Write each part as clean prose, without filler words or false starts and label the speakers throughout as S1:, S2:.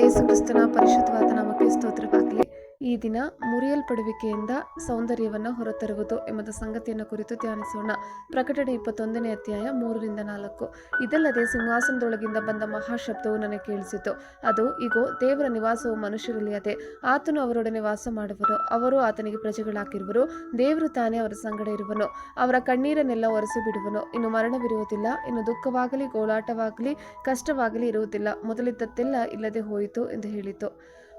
S1: ಏಸು ಕ್ರಿಸ್ತನ ಪರಿಶುದ್ಧವಾದ ನಾಮಕ್ಕೆ ಸ್ತೋತ್ರವಾಗಲಿ. ಈ ದಿನ ಮುರಿಯಲ್ಪಡುವಿಕೆಯಿಂದ ಸೌಂದರ್ಯವನ್ನು ಹೊರತರುವುದು ಎಂಬ ಸಂಗತಿಯನ್ನು ಕುರಿತು ಧ್ಯಾನಿಸೋಣ. ಪ್ರಕಟಣೆ 21ನೇ ಅಧ್ಯಾಯ 3-4. ಇದಲ್ಲದೆ ಸಿಂಹಾಸನದೊಳಗಿಂದ ಬಂದ ಮಹಾಶಬ್ದವು ನನಗೆ ಕೇಳಿಸಿತು. ಅದು, ಇಗೋ, ದೇವರ ನಿವಾಸವು ಮನುಷ್ಯರಲ್ಲಿ ಅದೆ, ಆತನು ಅವರೊಡನೆ ವಾಸ ಮಾಡುವನು, ಅವರು ಆತನಿಗೆ ಪ್ರಜೆಗಳಾಗಿರುವರು, ದೇವರು ತಾನೇ ಅವರ ಸಂಗಡ ಇರುವನು, ಅವರ ಕಣ್ಣೀರನ್ನೆಲ್ಲ ಒರೆಸಿ ಬಿಡುವನು, ಇನ್ನು ಮರಣವಿರುವುದಿಲ್ಲ, ಇನ್ನು ದುಃಖವಾಗಲಿ, ಗೋಳಾಟವಾಗಲಿ, ಕಷ್ಟವಾಗಲಿ ಇರುವುದಿಲ್ಲ, ಮೊದಲಿದ್ದದ್ದೆಲ್ಲ ಇಲ್ಲದೆ ಹೋಯಿತು ಎಂದು ಹೇಳಿತು.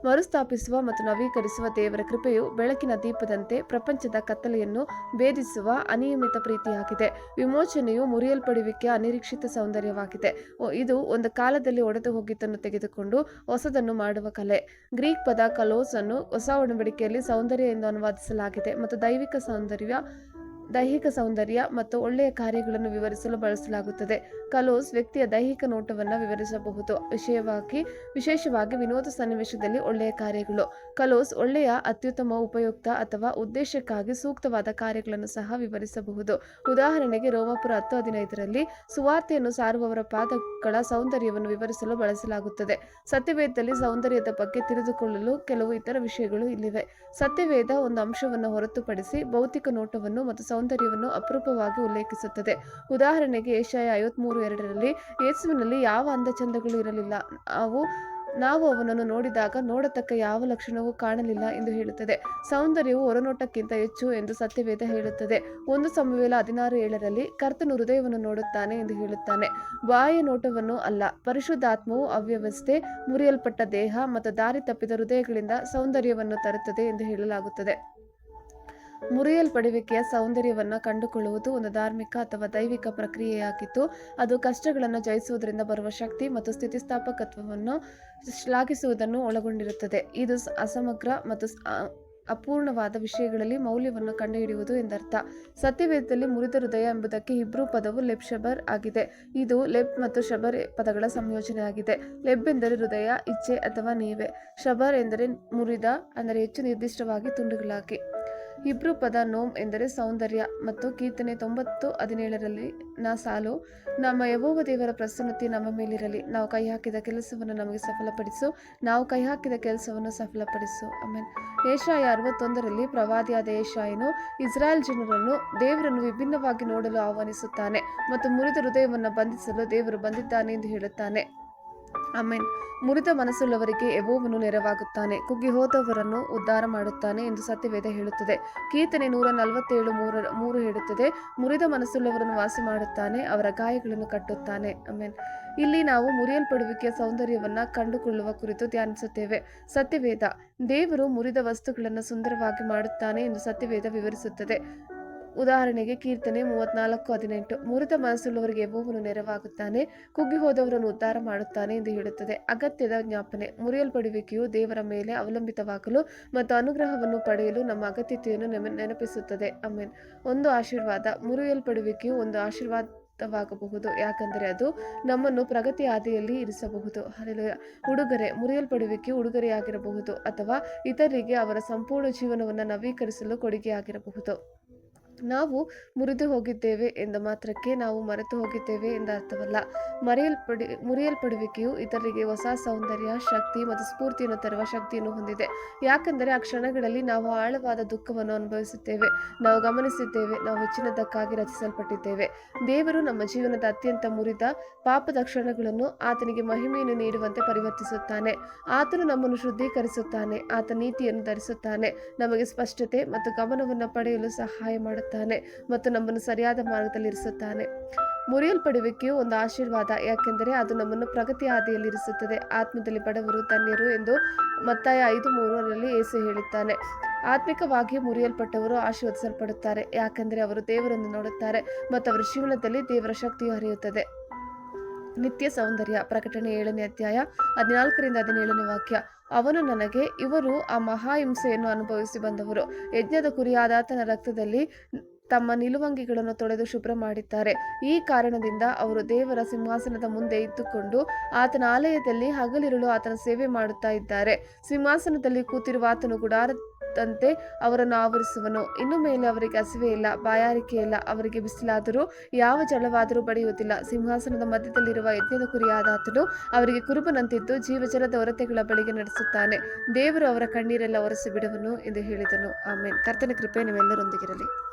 S1: ಮರುಸ್ಥಾಪಿಸುವ ಮತ್ತು ನವೀಕರಿಸುವ ದೇವರ ಕೃಪೆಯು ಬೆಳಕಿನ ದೀಪದಂತೆ ಪ್ರಪಂಚದ ಕತ್ತಲೆಯನ್ನು ಭೇದಿಸುವ ಅನಿಯಮಿತ ಪ್ರೀತಿಯಾಗಿದೆ. ವಿಮೋಚನೆಯು ಮುರಿಯಲ್ಪಡುವಿಕೆಯ ಅನಿರೀಕ್ಷಿತ ಸೌಂದರ್ಯವಾಗಿದೆ. ಇದು ಒಂದು ಕಾಲದಲ್ಲಿ ಒಡೆದು ಹೋಗಿದ್ದನ್ನು ತೆಗೆದುಕೊಂಡು ಹೊಸದನ್ನು ಮಾಡುವ ಕಲೆ. ಗ್ರೀಕ್ ಪದ ಕಲೋಸ್ ಅನ್ನು ಹೊಸ ಒಡಂಬಡಿಕೆಯಲ್ಲಿ ಸೌಂದರ್ಯ ಎಂದು ಅನುವಾದಿಸಲಾಗಿದೆ ಮತ್ತು ದೈಹಿಕ ಸೌಂದರ್ಯ ಮತ್ತು ಒಳ್ಳೆಯ ಕಾರ್ಯಗಳನ್ನು ವಿವರಿಸಲು ಬಳಸಲಾಗುತ್ತದೆ. ಕಲೋಸ್ ವ್ಯಕ್ತಿಯ ದೈಹಿಕ ನೋಟವನ್ನು ವಿವರಿಸಬಹುದು, ವಿಶೇಷವಾಗಿ ವಿನೋದ ಸನ್ನಿವೇಶದಲ್ಲಿ ಒಳ್ಳೆಯ ಕಾರ್ಯಗಳು. ಕಲೋಸ್ ಒಳ್ಳೆಯ, ಅತ್ಯುತ್ತಮ, ಉಪಯುಕ್ತ ಅಥವಾ ಉದ್ದೇಶಕ್ಕಾಗಿ ಸೂಕ್ತವಾದ ಕಾರ್ಯಗಳನ್ನು ಸಹ ವಿವರಿಸಬಹುದು. ಉದಾಹರಣೆಗೆ, ರೋಮಾಪುರ 10:15ರಲ್ಲಿ ಸುವಾರ್ತೆಯನ್ನು ಸಾರುವವರ ಪಾದಗಳ ಸೌಂದರ್ಯವನ್ನು ವಿವರಿಸಲು ಬಳಸಲಾಗುತ್ತದೆ. ಸತ್ಯವೇದದಲ್ಲಿ ಸೌಂದರ್ಯದ ಬಗ್ಗೆ ತಿಳಿದುಕೊಳ್ಳಲು ಕೆಲವು ಇತರ ವಿಷಯಗಳು ಇಲ್ಲಿವೆ. ಸತ್ಯವೇದ ಒಂದು ಅಂಶವನ್ನು ಹೊರತುಪಡಿಸಿ ಭೌತಿಕ ನೋಟವನ್ನು ಮತ್ತು ಸೌಂದರ್ಯವನ್ನು ಅಪರೂಪವಾಗಿ ಉಲ್ಲೇಖಿಸುತ್ತದೆ. ಉದಾಹರಣೆಗೆ, ಯೆಶಾಯ 53:2ರಲ್ಲಿ ಯೇಸುವಿನಲ್ಲಿ ಯಾವ ಅಂದಚಂದಗಳು ಇರಲಿಲ್ಲ, ನಾವು ಅವನನ್ನು ನೋಡಿದಾಗ ನೋಡತಕ್ಕ ಯಾವ ಲಕ್ಷಣವೂ ಕಾಣಲಿಲ್ಲ ಎಂದು ಹೇಳುತ್ತದೆ. ಸೌಂದರ್ಯವು ಹೊರನೋಟಕ್ಕಿಂತ ಹೆಚ್ಚು ಎಂದು ಸತ್ಯವೇದ ಹೇಳುತ್ತದೆ. 1 ಸಮುವೇಲ 16:7ರಲ್ಲಿ ಕರ್ತನು ಹೃದಯವನ್ನು ನೋಡುತ್ತಾನೆ ಎಂದು ಹೇಳುತ್ತಾನೆ, ಬಾಹ್ಯ ನೋಟವನ್ನು ಅಲ್ಲ. ಪರಿಶುದ್ಧಾತ್ಮವು ಅವ್ಯವಸ್ಥೆ, ಮುರಿಯಲ್ಪಟ್ಟ ದೇಹ ಮತ್ತು ದಾರಿ ತಪ್ಪಿದ ಹೃದಯಗಳಿಂದ ಸೌಂದರ್ಯವನ್ನು ತರುತ್ತದೆ ಎಂದು ಹೇಳಲಾಗುತ್ತದೆ. ಮುರಿಯಲ್ಪಡುವಿಕೆಯ ಸೌಂದರ್ಯವನ್ನು ಕಂಡುಕೊಳ್ಳುವುದು ಒಂದು ಧಾರ್ಮಿಕ ಅಥವಾ ದೈವಿಕ ಪ್ರಕ್ರಿಯೆಯಾಗಿದ್ದು, ಅದು ಕಷ್ಟಗಳನ್ನು ಜಯಿಸುವುದರಿಂದ ಬರುವ ಶಕ್ತಿ ಮತ್ತು ಸ್ಥಿತಿಸ್ಥಾಪಕತ್ವವನ್ನು ಶ್ಲಾಘಿಸುವುದನ್ನು ಒಳಗೊಂಡಿರುತ್ತದೆ. ಇದು ಅಸಮಗ್ರ ಮತ್ತು ಅಪೂರ್ಣವಾದ ವಿಷಯಗಳಲ್ಲಿ ಮೌಲ್ಯವನ್ನು ಕಂಡುಹಿಡಿಯುವುದು ಎಂದರ್ಥ. ಸತ್ಯವೇದದಲ್ಲಿ ಮುರಿದ ಹೃದಯ ಎಂಬುದಕ್ಕೆ ಹಿಬ್ರೂ ಪದವು ಲೆಬ್ ಶಬರ್ ಆಗಿದೆ. ಇದು ಲೆಬ್ ಮತ್ತು ಶಬರ್ ಪದಗಳ ಸಂಯೋಜನೆಯಾಗಿದೆ. ಲೆಬ್ ಎಂದರೆ ಹೃದಯ, ಇಚ್ಛೆ ಅಥವಾ ನೀವೆ. ಶಬರ್ ಎಂದರೆ ಮುರಿದ, ಅಂದರೆ ಹೆಚ್ಚು ನಿರ್ದಿಷ್ಟವಾಗಿ ತುಂಡುಗಳಾಗಿ. ಹಿಬ್ರೂ ಪದ ನೋಮ್ ಎಂದರೆ ಸೌಂದರ್ಯ. ಮತ್ತು ಕೀರ್ತನೆ 90:17ರಲ್ಲಿನ ಸಾಲು, ನಮ್ಮ ಯೆಹೋವ ದೇವರ ಪ್ರಸನ್ನತೆ ನಮ್ಮ ಮೇಲಿರಲಿ, ನಾವು ಕೈಹಾಕಿದ ಕೆಲಸವನ್ನು ನಮಗೆ ಸಫಲಪಡಿಸು, ನಾವು ಕೈಹಾಕಿದ ಕೆಲಸವನ್ನು ಸಫಲಪಡಿಸು. ಆಮೆನ್. ಯೆಶಾಯ 61ರಲ್ಲಿ ಪ್ರವಾದಿಯಾದ ಯೆಶಾಯನು ಇಸ್ರಾಯೇಲ್ ಜನರನ್ನು ದೇವರನ್ನು ವಿಭಿನ್ನವಾಗಿ ನೋಡಲು ಆಹ್ವಾನಿಸುತ್ತಾನೆ ಮತ್ತು ಮುರಿದ ಹೃದಯವನ್ನು ಬಂಧಿಸಲು ದೇವರು ಬಂದಿದ್ದಾನೆ ಎಂದು ಹೇಳುತ್ತಾನೆ. ಆಮೆನ್. ಮುರಿದ ಮನಸ್ಸುಳ್ಳವರಿಗೆ ಯೆಹೋವನು ನೆರವಾಗುತ್ತಾನೆ, ಕುಗ್ಗಿ ಹೋದವರನ್ನು ಉದ್ಧಾರ ಮಾಡುತ್ತಾನೆ ಎಂದು ಸತ್ಯವೇದ ಹೇಳುತ್ತದೆ. ಕೀರ್ತನೆ 147:3 ಹೇಳುತ್ತದೆ, ಮುರಿದ ಮನಸ್ಸುಳ್ಳವರನ್ನು ವಾಸಿ ಮಾಡುತ್ತಾನೆ, ಅವರ ಗಾಯಗಳನ್ನು ಕಟ್ಟುತ್ತಾನೆ. ಆಮೆನ್. ಇಲ್ಲಿ ನಾವು ಮುರಿಯಲ್ಪಡುವಿಕೆಯ ಸೌಂದರ್ಯವನ್ನು ಕಂಡುಕೊಳ್ಳುವ ಕುರಿತು ಧ್ಯಾನಿಸುತ್ತೇವೆ. ಸತ್ಯವೇದ ದೇವರು ಮುರಿದ ವಸ್ತುಗಳನ್ನು ಸುಂದರವಾಗಿ ಮಾಡುತ್ತಾನೆ ಎಂದು ಸತ್ಯವೇದ ವಿವರಿಸುತ್ತದೆ. ಉದಾಹರಣೆಗೆ, ಕೀರ್ತನೆ 34:18 ಮುರಿದ ಮನಸ್ಸುಳ್ಳವರಿಗೆ ಯೆಹೋವನು ನೆರವಾಗುತ್ತಾನೆ, ಕುಗ್ಗಿ ಹೋದವರನ್ನು ಉದ್ಧಾರ ಮಾಡುತ್ತಾನೆ ಎಂದು ಹೇಳುತ್ತದೆ. ಅಗತ್ಯದ ಜ್ಞಾಪನೆ. ಮುರಿಯಲ್ಪಡುವಿಕೆಯು ದೇವರ ಮೇಲೆ ಅವಲಂಬಿತವಾಗಲು ಮತ್ತು ಅನುಗ್ರಹವನ್ನು ಪಡೆಯಲು ನಮ್ಮ ಅಗತ್ಯತೆಯನ್ನು ನೆನಪಿಸುತ್ತದೆ. ಆಮೆನ್. ಒಂದು ಆಶೀರ್ವಾದ. ಮುರಿಯಲ್ಪಡುವಿಕೆಯು ಒಂದು ಆಶೀರ್ವಾದವಾಗಬಹುದು, ಯಾಕಂದರೆ ಅದು ನಮ್ಮನ್ನು ಪ್ರಗತಿ ಹಾದಿಯಲ್ಲಿ ಇರಿಸಬಹುದು. ಹಲ್ಲೆಲೂಯಾ. ಉಡುಗೊರೆ. ಮುರಿಯಲ್ಪಡುವಿಕೆಯು ಉಡುಗೊರೆಯಾಗಿರಬಹುದು ಅಥವಾ ಇತರರಿಗೆ ಅವರ ಸಂಪೂರ್ಣ ಜೀವನವನ್ನು ನವೀಕರಿಸಲು ಕೊಡುಗೆಯಾಗಿರಬಹುದು. ನಾವು ಮುರಿದು ಹೋಗಿದ್ದೇವೆ ಎಂದ ಮಾತ್ರಕ್ಕೆ ನಾವು ಮರೆತು ಹೋಗಿದ್ದೇವೆ ಎಂದ ಅರ್ಥವಲ್ಲ. ಮುರಿಯಲ್ಪಡುವಿಕೆಯು ಇತರರಿಗೆ ಹೊಸ ಸೌಂದರ್ಯ, ಶಕ್ತಿ ಮತ್ತು ಸ್ಫೂರ್ತಿಯನ್ನು ತರುವ ಶಕ್ತಿಯನ್ನು ಹೊಂದಿದೆ. ಯಾಕೆಂದರೆ ಆ ಕ್ಷಣಗಳಲ್ಲಿ ನಾವು ಆಳವಾದ ದುಃಖವನ್ನು ಅನುಭವಿಸುತ್ತೇವೆ, ನಾವು ಗಮನಿಸಿದ್ದೇವೆ, ನಾವು ಹೆಚ್ಚಿನದಕ್ಕಾಗಿ ರಚಿಸಲ್ಪಟ್ಟಿದ್ದೇವೆ. ದೇವರು ನಮ್ಮ ಜೀವನದ ಅತ್ಯಂತ ಮುರಿದ ಪಾಪದ ಕ್ಷಣಗಳನ್ನು ಆತನಿಗೆ ಮಹಿಮೆಯನ್ನು ನೀಡುವಂತೆ ಪರಿವರ್ತಿಸುತ್ತಾನೆ. ಆತನು ನಮ್ಮನ್ನು ಶುದ್ಧೀಕರಿಸುತ್ತಾನೆ, ಆತ ನೀತಿಯನ್ನು ಧರಿಸುತ್ತಾನೆ, ನಮಗೆ ಸ್ಪಷ್ಟತೆ ಮತ್ತು ಗಮನವನ್ನು ಪಡೆಯಲು ಸಹಾಯ ಮಾಡುತ್ತಾನೆ ಮತ್ತು ನಮ್ಮನ್ನು ಸರಿಯಾದ ಮಾರ್ಗದಲ್ಲಿ ಇರಿಸುತ್ತಾನೆ. ಮುರಿಯಲ್ಪಡುವಿಕೆಯು ಒಂದು ಆಶೀರ್ವಾದ, ಯಾಕೆಂದರೆ ಅದು ನಮ್ಮನ್ನು ಪ್ರಗತಿ ಹಾದಿಯಲ್ಲಿ ಇರಿಸುತ್ತದೆ. ಆತ್ಮದಲ್ಲಿ ಬಡವರು ಧನ್ಯರು ಎಂದು ಮತ್ತಾಯ 5:3ರಲ್ಲಿ ಯೇಸು ಹೇಳುತ್ತಾನೆ. ಆತ್ಮಿಕವಾಗಿ ಮುರಿಯಲ್ಪಟ್ಟವರು ಆಶೀರ್ವದಿಸಲ್ಪಡುತ್ತಾರೆ, ಯಾಕೆಂದರೆ ಅವರು ದೇವರನ್ನು ನೋಡುತ್ತಾರೆ ಮತ್ತು ಅವರ ಜೀವನದಲ್ಲಿ ದೇವರ ಶಕ್ತಿಯು ಹರಿಯುತ್ತದೆ. ನಿತ್ಯ ಸೌಂದರ್ಯ. ಪ್ರಕಟಣೆ 7ನೇ ಅಧ್ಯಾಯ 14-17ನೇ ವಾಕ್ಯ. ಅವನು ನನಗೆ, ಇವರು ಆ ಮಹಾಹಿಂಸೆಯನ್ನು ಅನುಭವಿಸಿ ಬಂದವರು, ಯಜ್ಞದ ಕುರಿಯಾದ ಆತನ ರಕ್ತದಲ್ಲಿ ತಮ್ಮ ನಿಲುವಂಗಿಗಳನ್ನು ತೊಳೆದು ಶುಭ್ರ ಮಾಡಿದ್ದಾರೆ. ಈ ಕಾರಣದಿಂದ ಅವರು ದೇವರ ಸಿಂಹಾಸನದ ಮುಂದೆ ಇದ್ದುಕೊಂಡು ಆತನ ಆಲಯದಲ್ಲಿ ಹಗಲಿರುಳು ಆತನ ಸೇವೆ ಮಾಡುತ್ತಾ ಇದ್ದಾರೆ. ಸಿಂಹಾಸನದಲ್ಲಿ ಕೂತಿರುವ ಆತನು ತಂತೆ ಅವರನ್ನು ಆವರಿಸುವನು. ಇನ್ನು ಮೇಲೆ ಅವರಿಗೆ ಹಸಿವೆ ಇಲ್ಲ, ಬಾಯಾರಿಕೆ ಇಲ್ಲ. ಅವರಿಗೆ ಬಿಸಿಲಾದರೂ ಯಾವ ಜಲವಾದರೂ ಬಡಿಯುವುದಿಲ್ಲ. ಸಿಂಹಾಸನದ ಮಧ್ಯದಲ್ಲಿರುವ ಯಜ್ಞದ ಕುರಿಯಾದ ಆತನು ಅವರಿಗೆ ಕುರುಬನಂತಿದ್ದು ಜೀವಜಲದ ಹೊರತೆಗಳ ಬಳಿಗೆ ನಡೆಸುತ್ತಾನೆ. ದೇವರು ಅವರ ಕಣ್ಣೀರೆಲ್ಲ ಒರೆಸಿ ಬಿಡುವನು ಎಂದು ಹೇಳಿದನು. ಆಮೇನ್. ಕರ್ತನ ಕೃಪೆ ನಿಮ್ಮೆಲ್ಲರೊಂದಿಗಿರಲಿ.